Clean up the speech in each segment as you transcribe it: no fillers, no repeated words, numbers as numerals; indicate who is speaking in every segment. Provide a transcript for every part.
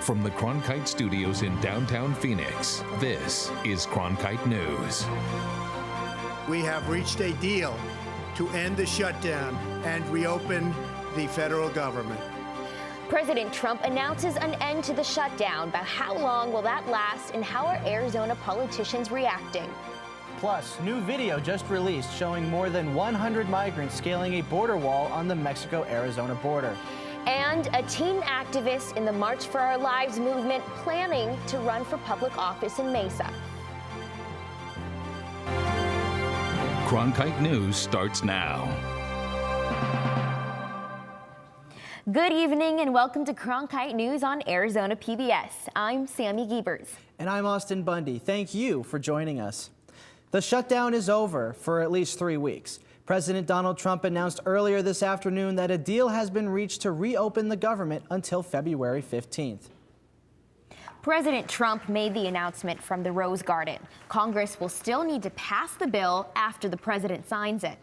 Speaker 1: From the Cronkite studios in downtown Phoenix, this is Cronkite News.
Speaker 2: We have reached a deal to end the shutdown and reopen the federal government.
Speaker 3: President Trump announces an end to the shutdown, but how long will that last and how are Arizona politicians reacting?
Speaker 4: Plus, new video just released showing more than 100 migrants scaling a border wall on the Mexico-Arizona border.
Speaker 3: And a teen activist in the March for Our Lives movement planning to run for public office in Mesa.
Speaker 1: Cronkite News starts now.
Speaker 3: Good evening and welcome to Cronkite News on Arizona PBS. I'm Sammy Giebers.
Speaker 4: And I'm Austin Bundy. Thank you for joining us. The shutdown is over for at least 3 weeks. President Donald Trump announced earlier this afternoon that a deal has been reached to reopen the government until February 15th.
Speaker 3: President Trump made the announcement from the Rose Garden. Congress will still need to pass the bill after the president signs it.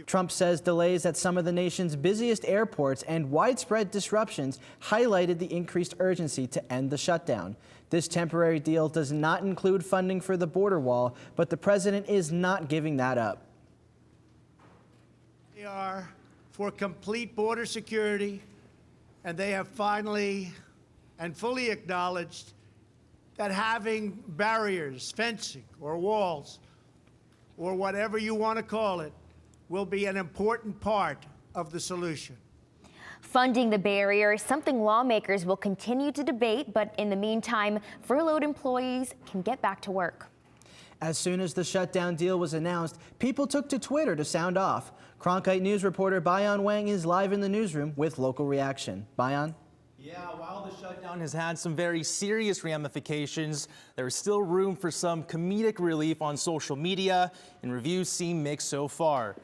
Speaker 4: Trump says delays at some of the nation's busiest airports and widespread disruptions highlighted the increased urgency to end the shutdown. This temporary deal does not include funding for the border wall, but the president is not giving that up.
Speaker 2: They are for complete border security, and they have finally and fully acknowledged that having barriers, fencing, or walls, or whatever you want to call it, will be an important part of the solution.
Speaker 3: Funding the barrier is something lawmakers will continue to debate, but in the meantime, furloughed employees can get back to work.
Speaker 4: As soon as the shutdown deal was announced, people took to Twitter to sound off. Cronkite News reporter Bayan Wang is live in the newsroom with local reaction. Bayan?
Speaker 5: Yeah, while the shutdown has had some very serious ramifications, there is still room for some comedic relief on social media, and reviews seem mixed so far.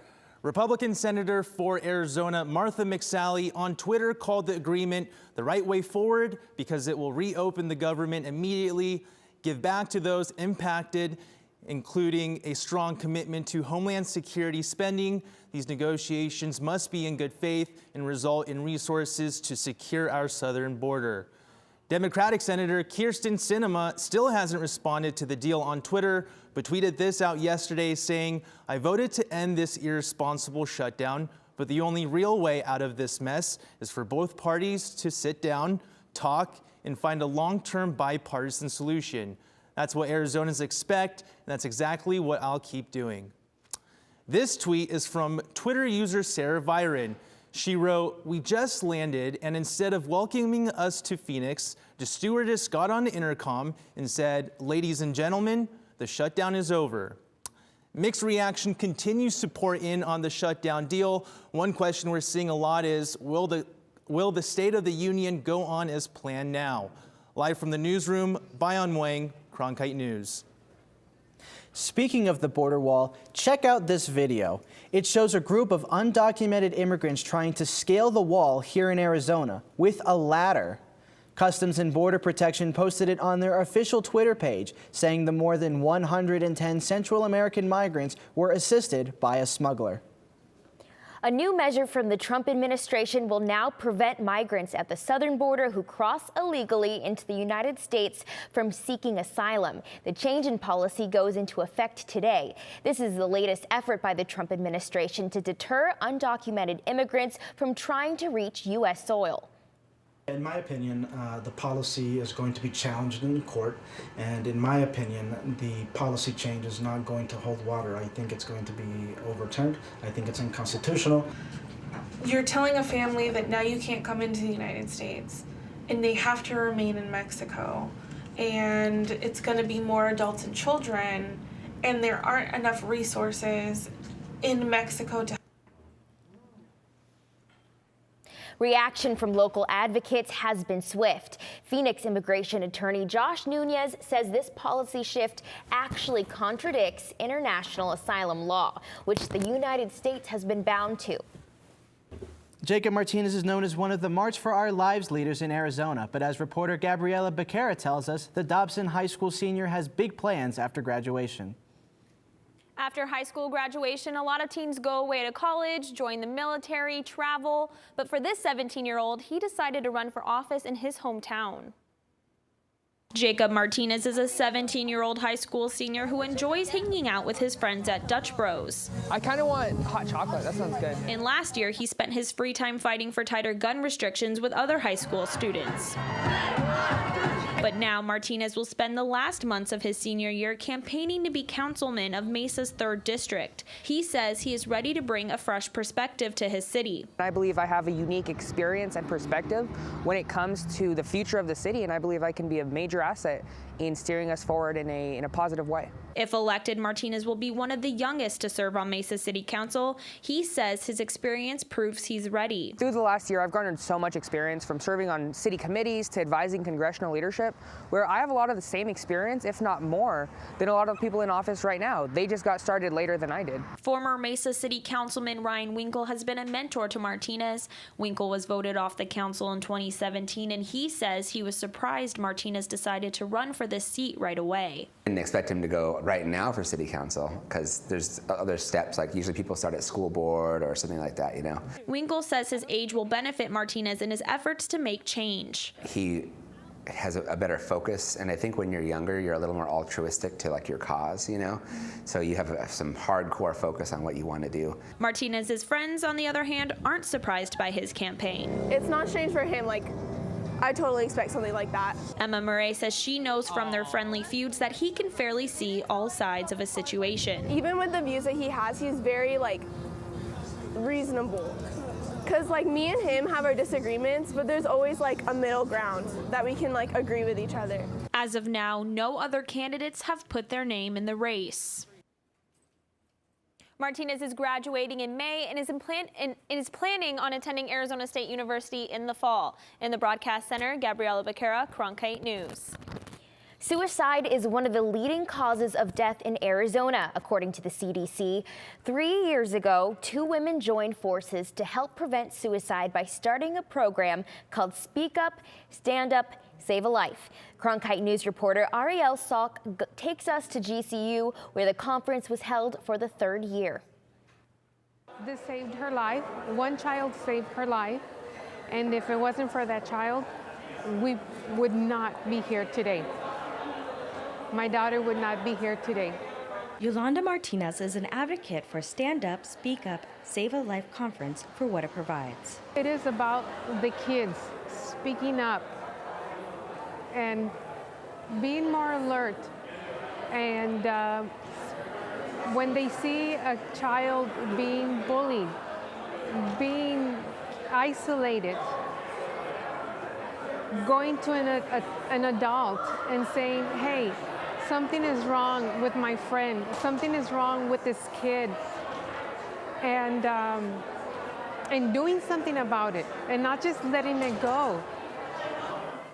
Speaker 5: Republican Senator for Arizona Martha McSally on Twitter called the agreement the right way forward because it will reopen the government immediately, give back to those impacted, including a strong commitment to Homeland Security spending. These negotiations must be in good faith and result in resources to secure our southern border. Democratic Senator Kyrsten Sinema still hasn't responded to the deal on Twitter, but tweeted this out yesterday saying, "I voted to end this irresponsible shutdown, but the only real way out of this mess is for both parties to sit down, talk, and find a long-term bipartisan solution. That's what Arizonans expect, and that's exactly what I'll keep doing." This tweet is from Twitter user Sarah Viren. She wrote, "We just landed, and instead of welcoming us to Phoenix, the stewardess got on the intercom and said, 'Ladies and gentlemen, the shutdown is over.'" Mixed reaction continues to pour in on the shutdown deal. One question we're seeing a lot is, will the State of the Union go on as planned now? Live from the newsroom, Bayan Wang, Cronkite News.
Speaker 4: Speaking of the border wall, check out this video. It shows a group of undocumented immigrants trying to scale the wall here in Arizona with a ladder. Customs and Border Protection posted it on their official Twitter page, saying the more than 110 Central American migrants were assisted by a smuggler.
Speaker 3: A new measure from the Trump administration will now prevent migrants at the southern border who cross illegally into the United States from seeking asylum. The change in policy goes into effect today. This is the latest effort by the Trump administration to deter undocumented immigrants from trying to reach U.S. soil.
Speaker 6: In my opinion, the policy is going to be challenged in court, and in my opinion, the policy change is not going to hold water. I think it's going to be overturned. I think it's unconstitutional.
Speaker 7: You're telling a family that now you can't come into the United States, and they have to remain in Mexico, and it's going to be more adults and children, and there aren't enough resources in Mexico to.
Speaker 3: Reaction from local advocates has been swift. Phoenix immigration attorney Josh Nunez says this policy shift actually contradicts international asylum law, which the United States has been bound to.
Speaker 4: Jacob Martinez is known as one of the March for Our Lives leaders in Arizona, but as reporter Gabriela Becerra tells us, the Dobson High School senior has big plans after graduation.
Speaker 8: After high school graduation, a lot of teens go away to college, join the military, travel. But for this 17-year-old, he decided to run for office in his hometown. Jacob Martinez is a 17-year-old high school senior who enjoys hanging out with his friends at Dutch Bros.
Speaker 9: I kind of want hot chocolate. That sounds good.
Speaker 8: And last year, he spent his free time fighting for tighter gun restrictions with other high school students. But now Martinez will spend the last months of his senior year campaigning to be councilman of Mesa's 3rd district. He says he is ready to bring a fresh perspective to his city.
Speaker 9: I believe I have a unique experience and perspective when it comes to the future of the city, and I believe I can be a major asset in steering us forward in a positive way.
Speaker 8: If elected, Martinez will be one of the youngest to serve on Mesa City Council. He says his experience proves he's ready.
Speaker 9: Through the last year, I've garnered so much experience from serving on city committees to advising congressional leadership, where I have a lot of the same experience, if not more, than a lot of people in office right now. They just got started later than I did.
Speaker 8: Former Mesa City Councilman Ryan Winkle has been a mentor to Martinez. Winkle was voted off the council in 2017, and he says he was surprised Martinez decided to run for this seat right away.
Speaker 10: I didn't expect him to go right now for city council because there's other steps, like usually people start at school board or something like that, you know.
Speaker 8: Winkle says his age will benefit Martinez in his efforts to make change.
Speaker 10: He has a better focus, and I think when you're younger, you're a little more altruistic to like your cause, you know? So you have some hardcore focus on what you want to do.
Speaker 8: Martinez's friends, on the other hand, aren't surprised by his campaign.
Speaker 11: It's not strange for him, like, I totally expect something like that.
Speaker 8: Emma Murray says she knows from their friendly feuds that he can fairly see all sides of a situation.
Speaker 11: Even with the views that he has, he's very, like, reasonable. Because, like, me and him have our disagreements, but there's always, like, a middle ground that we can, like, agree with each other.
Speaker 8: As of now, no other candidates have put their name in the race. Martinez is graduating in May and is planning on attending Arizona State University in the fall. In the broadcast center, Gabriela Becerra, Cronkite News.
Speaker 3: Suicide is one of the leading causes of death in Arizona, according to the CDC. 3 years ago, 2 women joined forces to help prevent suicide by starting a program called Speak Up, Stand Up, Save a Life. Cronkite News reporter Ariel Salk takes us to GCU, where the conference was held for the 3rd year.
Speaker 12: This saved her life. One child saved her life. And if it wasn't for that child, we would not be here today. My daughter would not be here today.
Speaker 13: Yolanda Martinez is an advocate for Stand Up, Speak Up, Save a Life conference for what it provides.
Speaker 12: It is about the kids speaking up and being more alert. And when they see a child being bullied, being isolated, going to an adult and saying, hey, something is wrong with my friend, something is wrong with this kid, and doing something about it, and not just letting it go.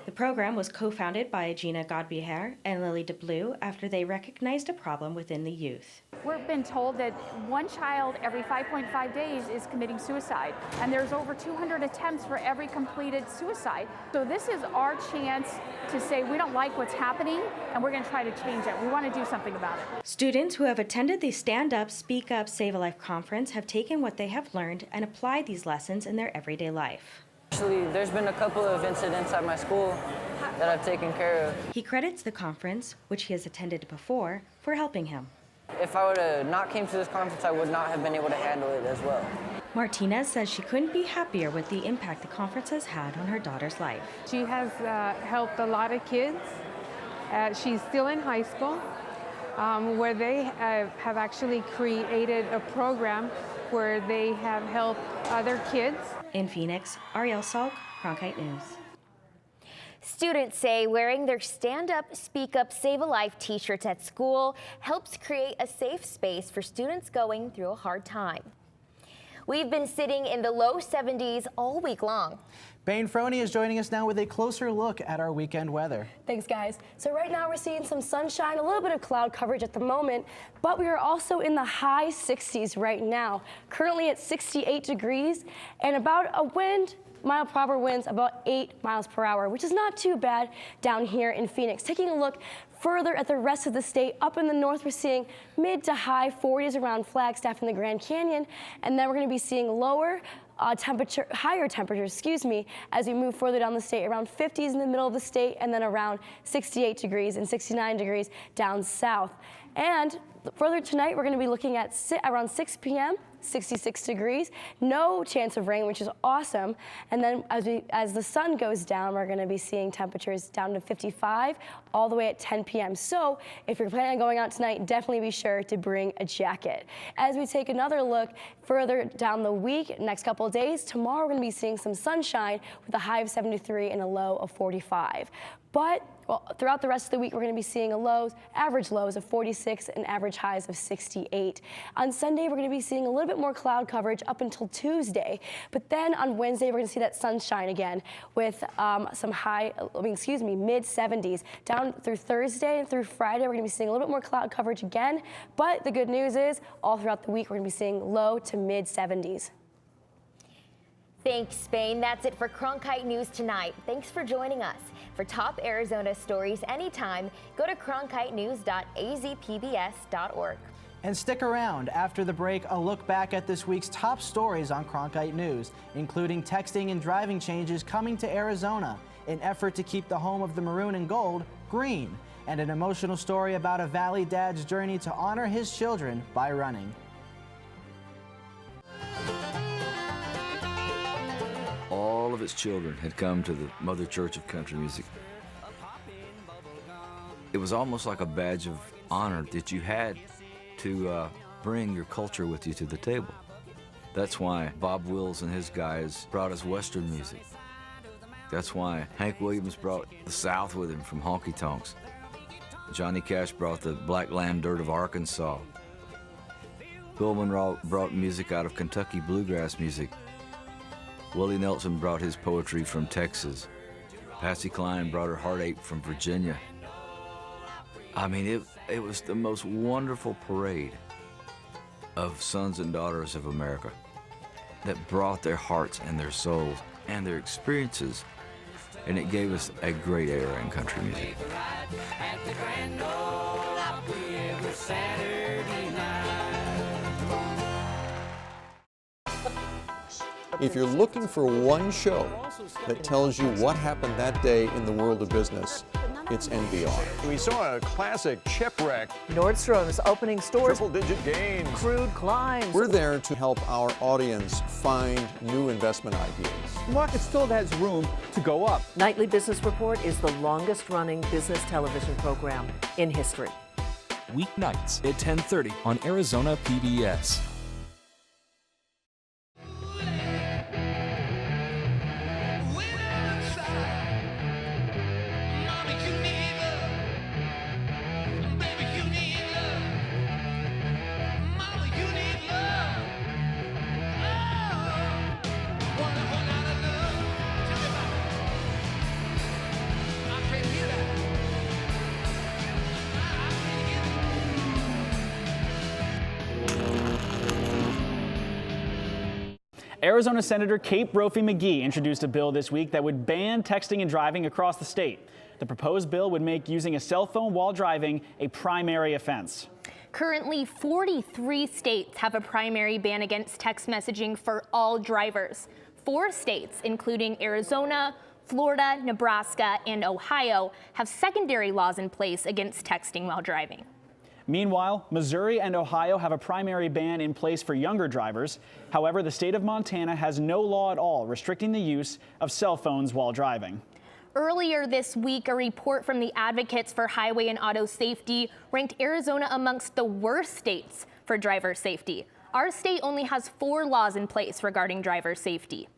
Speaker 13: The program was co-founded by Gina Godbehere and Lily DeBlue after they recognized a problem within the youth.
Speaker 14: We've been told that one child every 5.5 days is committing suicide, and there's over 200 attempts for every completed suicide. So this is our chance to say we don't like what's happening, and we're going to try to change it. We want to do something about it.
Speaker 13: Students who have attended the Stand Up, Speak Up, Save a Life conference have taken what they have learned and applied these lessons in their everyday life.
Speaker 15: Actually, there's been a couple of incidents at my school that I've taken care of.
Speaker 13: He credits the conference, which he has attended before, for helping him.
Speaker 15: If I would have not came to this conference, I would not have been able to handle it as well.
Speaker 13: Martinez says she couldn't be happier with the impact the conference has had on her daughter's life.
Speaker 12: She has helped a lot of kids. She's still in high school, where they have actually created a program where they have helped other kids.
Speaker 13: In Phoenix, Ariel Salk, Cronkite News.
Speaker 3: Students say wearing their Stand Up, Speak Up, Save a Life t-shirts at school helps create a safe space for students going through a hard time. We've been sitting in the low 70s all week long.
Speaker 4: Bane Froney is joining us now with a closer look at our weekend weather.
Speaker 16: Thanks, guys. So right now we're seeing some sunshine, a little bit of cloud coverage at the moment, but we are also in the high 60s right now. Currently at 68 degrees and about a mile per hour winds about 8 miles per hour, which is not too bad down here in Phoenix. Taking a look further at the rest of the state, up in the north, we're seeing mid to high 40s around Flagstaff and the Grand Canyon, and then we're going to be seeing lower higher temperatures, as we move further down the state, around 50s in the middle of the state, and then around 68 degrees and 69 degrees down south. And further tonight, we're going to be looking at around 6 p.m., 66 degrees, no chance of rain, which is awesome. And then as the sun goes down, we're going to be seeing temperatures down to 55 all the way at 10 p.m. So if you're planning on going out tonight, definitely be sure to bring a jacket. As we take another look further down the week, next couple of days, tomorrow we're going to be seeing some sunshine with a high of 73 and a low of 45. But throughout the rest of the week, we're going to be seeing average lows of 46 and average highs of 68. On Sunday, we're going to be seeing a little bit more cloud coverage up until Tuesday. But then on Wednesday, we're going to see that sunshine again with some mid 70s. Down through Thursday and through Friday, we're going to be seeing a little bit more cloud coverage again. But the good news is all throughout the week, we're going to be seeing low to mid 70s.
Speaker 3: Thanks, Spain. That's it for Cronkite News tonight. Thanks for joining us. For top Arizona stories anytime, go to cronkitenews.azpbs.org.
Speaker 4: And stick around. After the break, a look back at this week's top stories on Cronkite News, including texting and driving changes coming to Arizona, an effort to keep the home of the maroon and gold green, and an emotional story about a Valley dad's journey to honor his children by running.
Speaker 17: All of its children had come to the Mother Church of Country Music. It was almost like a badge of honor that you had to bring your culture with you to the table. That's why Bob Wills and his guys brought us Western music. That's why Hank Williams brought the South with him from honky tonks. Johnny Cash brought the black land dirt of Arkansas. Bill Monroe brought music out of Kentucky bluegrass music. Willie Nelson brought his poetry from Texas. Patsy Cline brought her heartache from Virginia. I mean, it was the most wonderful parade of sons and daughters of America that brought their hearts and their souls and their experiences, and it gave us a great era in country music.
Speaker 18: If you're looking for one show that tells you what happened that day in the world of business, it's NBR.
Speaker 19: We saw a classic shipwreck.
Speaker 20: Nordstrom's opening stores.
Speaker 19: Triple-digit gains.
Speaker 20: Crude climbs.
Speaker 18: We're there to help our audience find new investment ideas.
Speaker 21: The market still has room to go up.
Speaker 20: Nightly Business Report is the longest-running business television program in history.
Speaker 22: Weeknights at 10:30 on Arizona PBS.
Speaker 23: Arizona Senator Kate Brophy-McGee introduced a bill this week that would ban texting and driving across the state. The proposed bill would make using a cell phone while driving a primary offense.
Speaker 3: Currently, 43 states have a primary ban against text messaging for all drivers. 4 states, including Arizona, Florida, Nebraska, and Ohio, have secondary laws in place against texting while driving.
Speaker 23: Meanwhile, Missouri and Ohio have a primary ban in place for younger drivers. However, the state of Montana has no law at all restricting the use of cell phones while driving.
Speaker 3: Earlier this week, a report from the Advocates for Highway and Auto Safety ranked Arizona amongst the worst states for driver safety. Our state only has 4 laws in place regarding driver safety.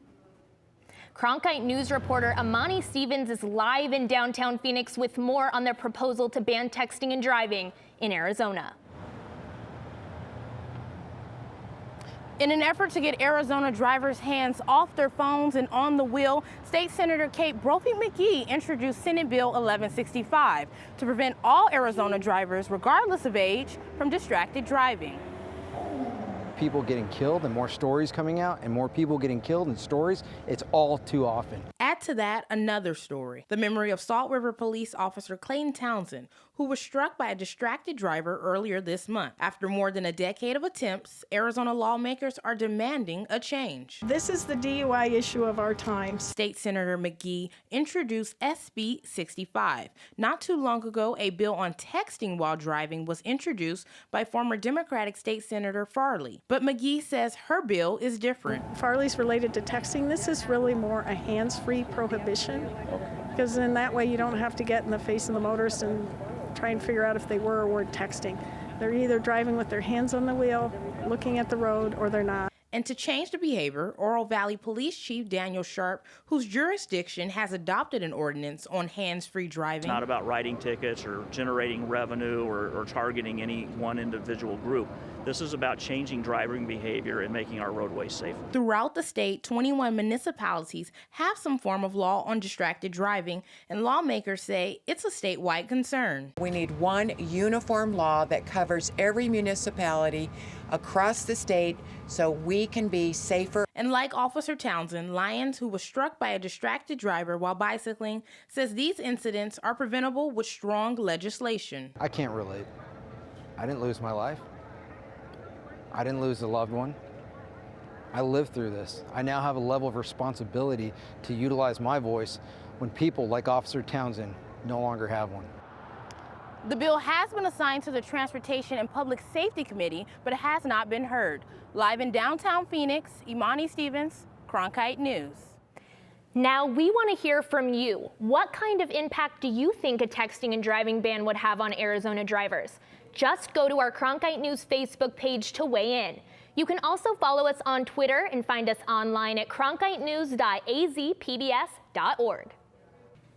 Speaker 3: Cronkite News reporter Amani Stevens is live in downtown Phoenix with more on their proposal to ban texting and driving in Arizona.
Speaker 24: In an effort to get Arizona drivers' hands off their phones and on the wheel, State Senator Kate Brophy-McGee introduced Senate Bill 1165 to prevent all Arizona drivers, regardless of age, from distracted driving.
Speaker 25: People getting killed and more stories coming out and more people getting killed and stories, it's all too often.
Speaker 24: At to that, another story. The memory of Salt River Police Officer Clayton Townsend, who was struck by a distracted driver earlier this month. After more than a decade of attempts, Arizona lawmakers are demanding a change.
Speaker 1: This is the DUI issue of our times.
Speaker 24: State Senator McGee introduced SB 65. Not too long ago, a bill on texting while driving was introduced by former Democratic State Senator Farley. But McGee says her bill is different.
Speaker 1: Farley's related to texting. This is really more a hands-free prohibition, because in that way you don't have to get in the face of the motorist and try and figure out if they were or weren't texting. They're either driving with their hands on the wheel, looking at the road, or they're not.
Speaker 24: And to change the behavior, Oro Valley Police Chief Daniel Sharp, whose jurisdiction has adopted an ordinance on hands-free driving.
Speaker 2: It's not about writing tickets or generating revenue or targeting any one individual group. This is about changing driving behavior and making our roadways safer.
Speaker 24: Throughout the state, 21 municipalities have some form of law on distracted driving, and lawmakers say it's a statewide concern.
Speaker 5: We need one uniform law that covers every municipality across the state so we can be safer.
Speaker 24: And like Officer Townsend, Lyons, who was struck by a distracted driver while bicycling, says these incidents are preventable with strong legislation.
Speaker 25: I can't relate. I didn't lose my life. I didn't lose a loved one. I lived through this. I now have a level of responsibility to utilize my voice when people like Officer Townsend no longer have one.
Speaker 24: The bill has been assigned to the Transportation and Public Safety Committee, but it has not been heard. Live in downtown Phoenix, Imani Stevens, Cronkite News.
Speaker 3: Now we want to hear from you. What kind of impact do you think a texting and driving ban would have on Arizona drivers? Just go to our Cronkite News Facebook page to weigh in. You can also follow us on Twitter and find us online at cronkitenews.azpbs.org.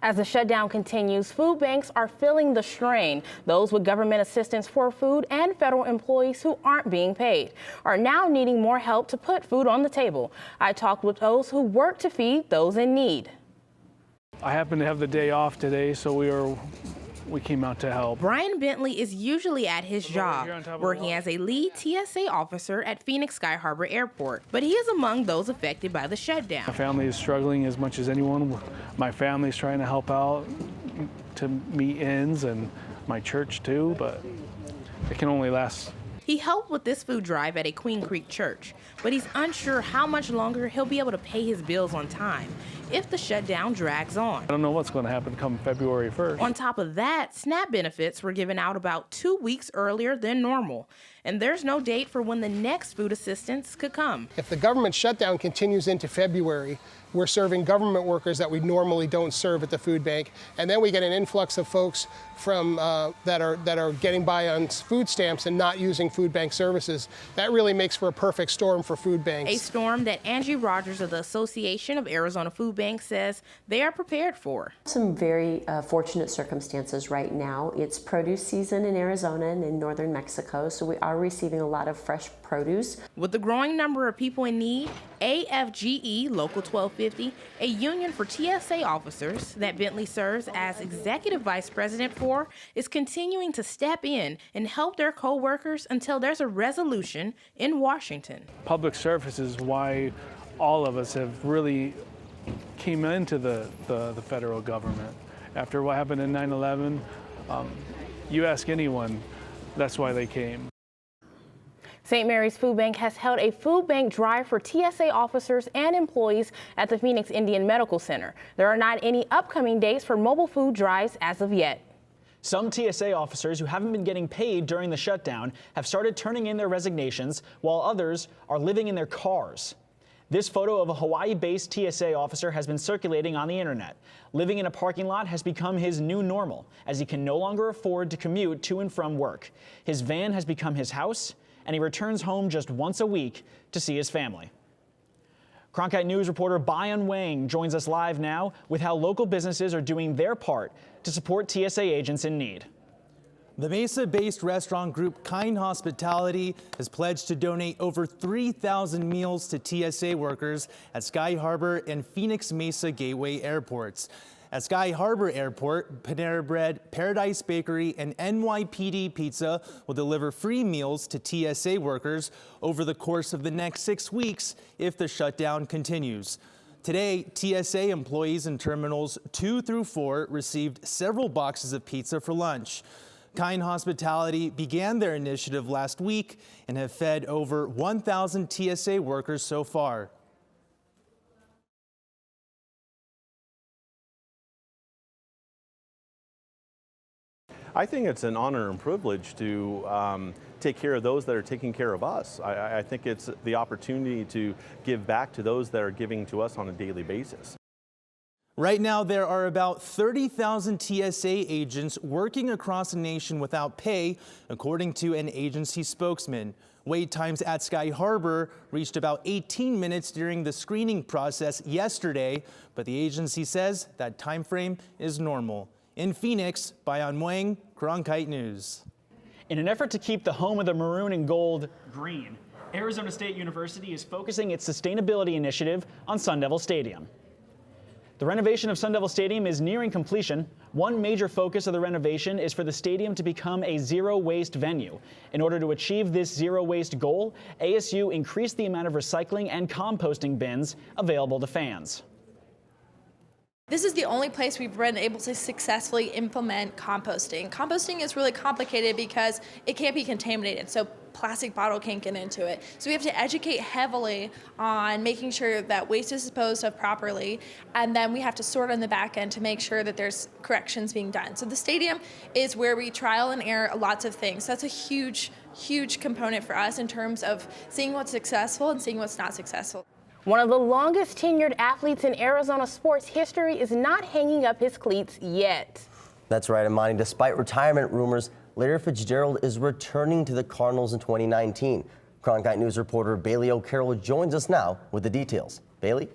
Speaker 24: As the shutdown continues, food banks are feeling the strain. Those with government assistance for food and federal employees who aren't being paid are now needing more help to put food on the table. I talked with those who work to feed those in need.
Speaker 6: I happen to have the day off today, so we came out to help.
Speaker 24: Brian Bentley is usually at his job, working as a lead TSA officer at Phoenix Sky Harbor Airport, but he is among those affected by the shutdown.
Speaker 6: My family is struggling as much as anyone. My family's trying to help out to meet ends, and my church too, but it can only last.
Speaker 24: He helped with this food drive at a Queen Creek church, but he's unsure how much longer he'll be able to pay his bills on time if the shutdown drags on.
Speaker 6: I don't know what's going to happen come February 1st.
Speaker 24: On top of that, SNAP benefits were given out about 2 weeks earlier than normal, and there's no date for when the next food assistance could come.
Speaker 7: If the government shutdown continues into February, we're serving government workers that we normally don't serve at the food bank, and then we get an influx of folks from that are getting by on food stamps and not using food bank services. That really makes for a perfect storm for food banks.
Speaker 24: A storm that Angie Rogers of the Association of Arizona Food Banks says they are prepared for.
Speaker 26: Some very fortunate circumstances right now. It's produce season in Arizona and in northern Mexico, so we are receiving a lot of fresh produce.
Speaker 24: With the growing number of people in need, AFGE Local 1250, a union for TSA officers that Bentley serves as executive vice president for, is continuing to step in and help their co-workers until there's a resolution in Washington.
Speaker 6: Public service is why all of us have really came into the federal government. After what happened in 9/11, you ask anyone, that's why they came.
Speaker 24: St. Mary's Food Bank has held a food bank drive for TSA officers and employees at the Phoenix Indian Medical Center. There are not any upcoming dates for mobile food drives as of yet.
Speaker 23: Some TSA officers who haven't been getting paid during the shutdown have started turning in their resignations, while others are living in their cars. This photo of a Hawaii-based TSA officer has been circulating on the internet. Living in a parking lot has become his new normal, as he can no longer afford to commute to and from work. His van has become his house, and he returns home just once a week to see his family. Cronkite News reporter Bayan Wang joins us live now with how local businesses are doing their part to support TSA agents in need.
Speaker 27: The Mesa-based restaurant group Kind Hospitality has pledged to donate over 3,000 meals to TSA workers at Sky Harbor and Phoenix Mesa Gateway airports. At Sky Harbor Airport, Panera Bread, Paradise Bakery, and NYPD Pizza will deliver free meals to TSA workers over the course of the next 6 weeks if the shutdown continues. Today, TSA employees in terminals 2 through 4 received several boxes of pizza for lunch. Kind Hospitality began their initiative last week and have fed over 1,000 TSA workers so far.
Speaker 8: I think it's an honor and privilege to take care of those that are taking care of us. I think it's the opportunity to give back to those that are giving to us on a daily basis.
Speaker 27: Right now, there are about 30,000 TSA agents working across the nation without pay, according to an agency spokesman. Wait times at Sky Harbor reached about 18 minutes during the screening process yesterday, but the agency says that time frame is normal. In Phoenix, Bayan Mueng, Cronkite News.
Speaker 23: In an effort to keep the home of the maroon and gold green, Arizona State University is focusing its sustainability initiative on Sun Devil Stadium. The renovation of Sun Devil Stadium is nearing completion. One major focus of the renovation is for the stadium to become a zero-waste venue. In order to achieve this zero-waste goal, ASU increased the amount of recycling and composting bins available to fans.
Speaker 9: This is the only place we've been able to successfully implement composting. Composting is really complicated because it can't be contaminated, so plastic bottle can't get into it. So we have to educate heavily on making sure that waste is disposed of properly, and then we have to sort on the back end to make sure that there's corrections being done. So the stadium is where we trial and error lots of things. That's a huge, huge component for us in terms of seeing what's successful and seeing what's not successful.
Speaker 24: One of the longest tenured athletes in Arizona sports history is not hanging up his cleats yet.
Speaker 10: That's right, Imani. Despite retirement rumors, Larry Fitzgerald is returning to the Cardinals in 2019. Cronkite News reporter Bailey O'Carroll joins us now with the details. Bailey?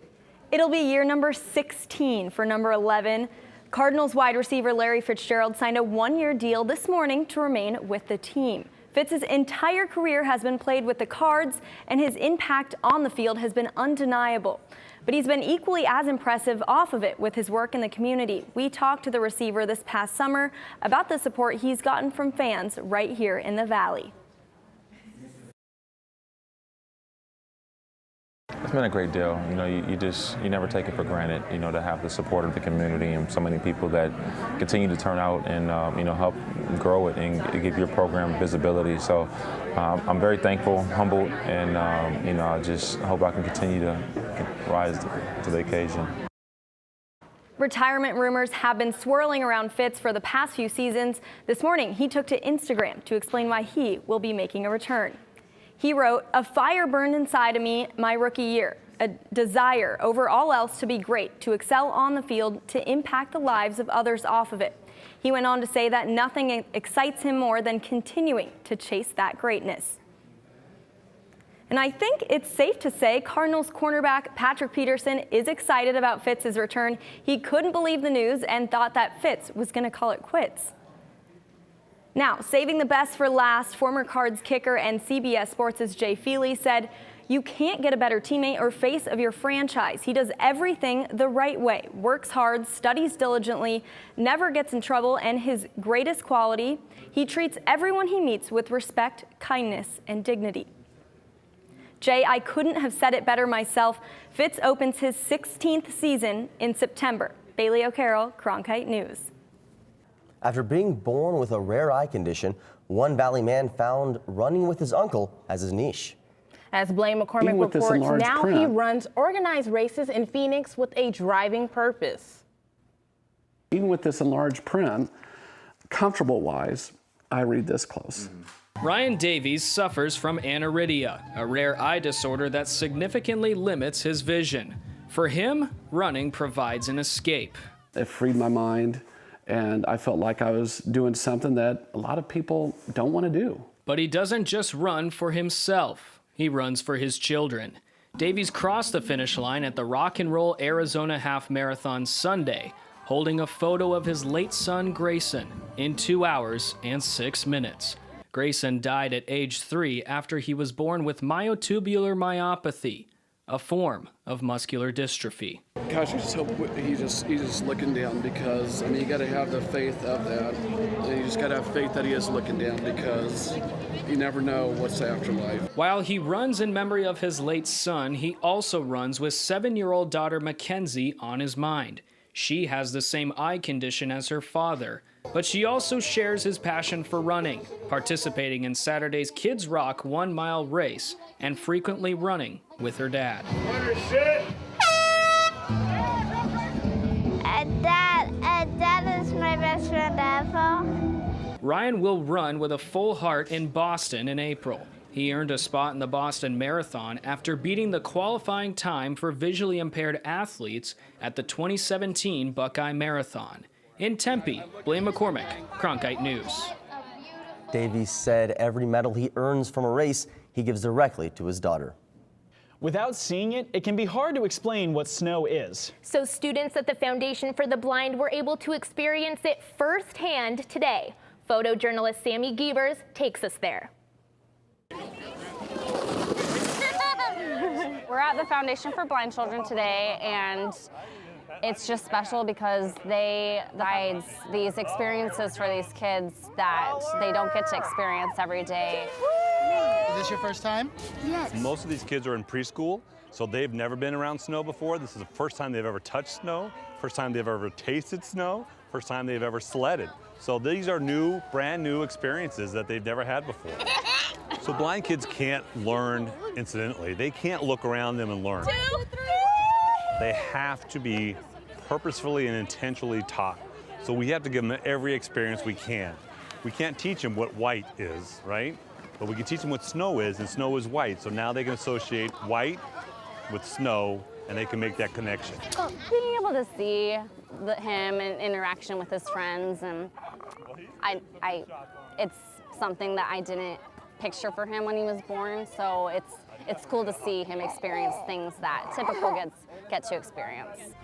Speaker 11: It'll be year number 16 for number 11. Cardinals wide receiver Larry Fitzgerald signed a one-year deal this morning to remain with the team. Fitz's entire career has been played with the Cards, and his impact on the field has been undeniable. But he's been equally as impressive off of it with his work in the community. We talked to the receiver this past summer about the support he's gotten from fans right here in the Valley.
Speaker 12: It's been a great deal. You know, you never take it for granted, you know, to have the support of the community and so many people that continue to turn out and, you know, help grow it and give your program visibility. So I'm very thankful, humbled, and, you know, I just hope I can continue to rise to the occasion.
Speaker 11: Retirement rumors have been swirling around Fitz for the past few seasons. This morning, he took to Instagram to explain why he will be making a return. He wrote, "A fire burned inside of me my rookie year, a desire over all else to be great, to excel on the field, to impact the lives of others off of it." He went on to say that nothing excites him more than continuing to chase that greatness. And I think it's safe to say Cardinals cornerback Patrick Peterson is excited about Fitz's return. He couldn't believe the news and thought that Fitz was going to call it quits. Now, saving the best for last, former Cards kicker and CBS Sports' Jay Feely said, "You can't get a better teammate or face of your franchise. He does everything the right way, works hard, studies diligently, never gets in trouble, and his greatest quality, he treats everyone he meets with respect, kindness, and dignity." Jay, I couldn't have said it better myself. Fitz opens his 16th season in September. Bailey O'Carroll, Cronkite News.
Speaker 10: After being born with a rare eye condition, one Valley man found running with his uncle as his niche.
Speaker 24: As Blaine McCormick reports, now he runs organized races in Phoenix with a driving purpose.
Speaker 14: Even with this enlarged print, comfortable-wise, I read this close.
Speaker 15: Ryan Davies suffers from aniridia, a rare eye disorder that significantly limits his vision. For him, running provides an escape.
Speaker 14: It freed my mind, and I felt like I was doing something that a lot of people don't want to do.
Speaker 15: But he doesn't just run for himself. He runs for his children. Davies crossed the finish line at the Rock and Roll Arizona Half Marathon Sunday, holding a photo of his late son Grayson in 2 hours and 6 minutes. Grayson died at age 3 after he was born with myotubular myopathy, a form of muscular dystrophy.
Speaker 14: Gosh, I just hope he's just looking down, because, I mean, you got to have the faith of that. And you just got to have faith that he is looking down, because you never know what's the afterlife.
Speaker 15: While he runs in memory of his late son, he also runs with 7-year-old daughter Mackenzie on his mind. She has the same eye condition as her father, but she also shares his passion for running, participating in Saturday's Kids Rock 1-mile race and frequently running with her dad.
Speaker 4: Dad is my best friend ever.
Speaker 15: Ryan will run with a full heart in Boston in April. He earned a spot in the Boston Marathon after beating the qualifying time for visually impaired athletes at the 2017 Buckeye Marathon. In Tempe, Blaine McCormick, Cronkite News.
Speaker 10: Davies said every medal he earns from a race, he gives directly to his daughter.
Speaker 23: Without seeing it, it can be hard to explain what snow is.
Speaker 3: So students at the Foundation for the Blind were able to experience it firsthand today. Photojournalist Sammy Gievers takes us there.
Speaker 13: We're at the Foundation for Blind Children today, and it's just special because they provide these experiences for these kids that they don't get to experience every day.
Speaker 16: Is this your first time?
Speaker 13: Yes.
Speaker 17: Most of these kids are in preschool, so they've never been around snow before. This is the first time they've ever touched snow, first time they've ever tasted snow, first time they've ever sledded. So these are new, brand new experiences that they've never had before. So blind kids can't learn incidentally. They can't look around them and learn. 2, 3. They have to be purposefully and intentionally taught. So we have to give them every experience we can. We can't teach them what white is, right? But we can teach them what snow is, and snow is white. So now they can associate white with snow, and they can make that connection.
Speaker 13: Being able to see him in interaction with his friends, and it's something that I didn't picture for him when he was born. So it's cool to see him experience things that typical kids get to experience.